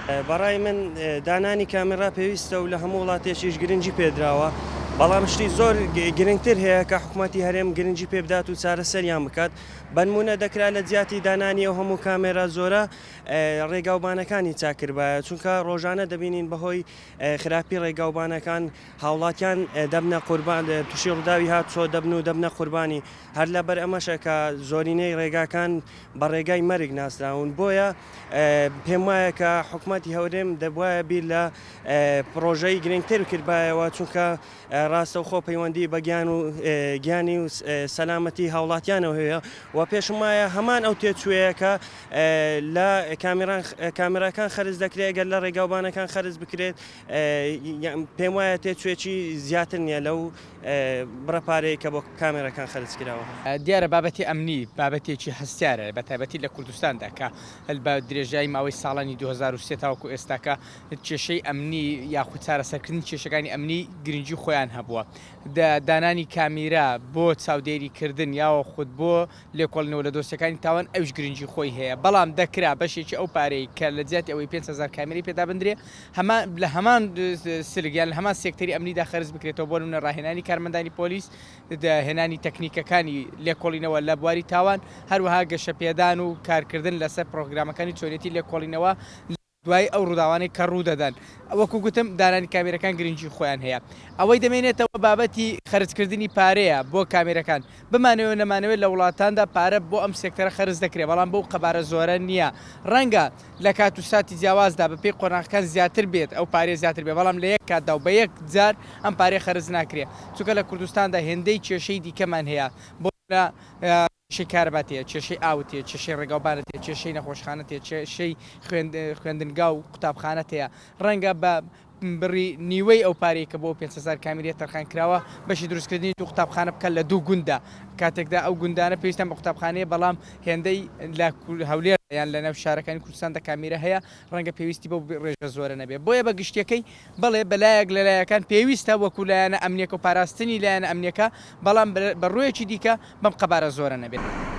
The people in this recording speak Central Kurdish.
بەڕای من دانانی کامێرا پێویستە و لە هەموو وڵاتێکیش گرنگی پێدراوە، بەڵام شتی زۆر گرنگتر هەیە کە حکوومەتی هەرێم گرنگی پێ بدات و چارەسەریان بکات. بنمونە دەکرا لە جیاتی دانانی و هەموو کامێرا زۆرە ڕێگاوبانەکانی چاکردبایە، چونکە ڕۆژانە دەبینین بەهۆی خراپی ڕێگاوبانەکان هاوڵاتیان دەبنە قوربان، تووشی ڕووداوی هاتچۆ دەبن و دەبنە قوربانی. هەر لەبەر ئەمەشە کە زۆرینەی ڕێگاکان بە ڕێگای مەرگ ناسراون. بۆیە پێم وایە کە حکوومەتی هەورێم دەبواە بیر لە پرۆژەی گرنگتر کردبایەوە، چونکە ڕاستە و خۆ پەیوەندی بە گیانی و سەلامەتی هاوڵاتیانەوە هەیە و پێشم وایە هەمان ئەو تێچووەیە کە لە کامێراکان خەرج دەکرێت، گەر لە ڕێگاوبانەکان خەرج بکرێت پێم وایە تێچوێکی زیاتر نییە لەو بڕەپارەیە کە بۆ کامێرەکان خەرج کراوە. دیارە بابەتی ئەمنی بابەتێکی هەستیارە بە تایبەتی لە کوردستاندا کە بە درێژایی ماوەی ساڵانی 2023 تاوەکو ئێستاکە کێشەی ئەمنی یاخود چارەسەرکردنی کێشەکانی ئەمنی گرنگی خۆیان هەبووە. دانانی کامیرا بۆ چاودێریکردن یاوە خودت بۆ لێکۆڵنەوە لە دۆستەکانی تاوان ئەوش گرنگی خۆی هەیە، بەڵام دەکرا بەشێکی ئەو پارەی کە لە جیاتی ئەوەی 5,000 کامێرەی پێدا بندرێ لە هەمان سلگیان لە هەمان سێکتەری ئەمنیدا خەرج بکرێتەوە بۆ نمونە ڕاهێنانی کارمەندانی پۆلیس، هێنانی تەکنیکەکانی لێکۆڵینەوە لە بواری تاوان، هەروەها گەشەپێدان و کارکردن لەسەر پرۆگرامەکانی چۆنێتی لێکۆڵینەوە دوای ئەو ڕووداوانەی کە ڕوودەدەن. وەکو گوتم دانانی کامێرەکان گرنگی خۆیان هەیە. ئەوەی دەمێنێتەوە بابەتی خەرجکردنی پارەیە بۆ کامێرەکان، بمانەوە نەمانەوێت لە وڵاتاندا پارە بۆ ئەم سێکتەرە خەرج دەکرێت، بەڵام بۆ قەبارە زۆرە نییە. ڕەنگە لە کات و ساتی جیاوازدا بەپێی قۆناغەکان زیاتر بێت، ئەو پارێ زیاتر بێت، بەڵام لە یەک کاتدا و بە یەک جار ئەم پارەی خەرج ناکرێت، چونکە لە کوردستاندا هێندەی کێشەی دیکەمان هەیە، بۆ کێشەی کارەباتێ، کێشەی ئاوتێ، کێشەی ڕێگاوبانەتێ، کێشەی نەخۆشخانەتێ، کێشەی خوێندنگا و قوتابخانەت هەیە. ڕەنگە بە بڕی نیوەی ئەو پارەی کە بۆ 5,000 کامێرە تەرخان کراوە بەشی دروستکردنی دوو قوتابخانە بکەن لە دوو گوندە، کاتێکدا ئەو گوندانە پێویستیان بە قوتابخانەیە، بەڵام هێندەی لە هەولێر یان لە ناو شارەکانی کوردستاندا کامێرە هەیە، ڕەنگە پێویستی بۆ ڕێژە زۆرە نەبێت. بۆیە بە گشتیەکەی بڵێ بەلایەک لەلایەکان پێویستە وەکو لایەنە ئەمنیەکە و پاراستنی لایەنە ئەمنیەکە، بەڵام بە ڕوویەکی دیکە بەم قەبارە زۆرە نەبێت.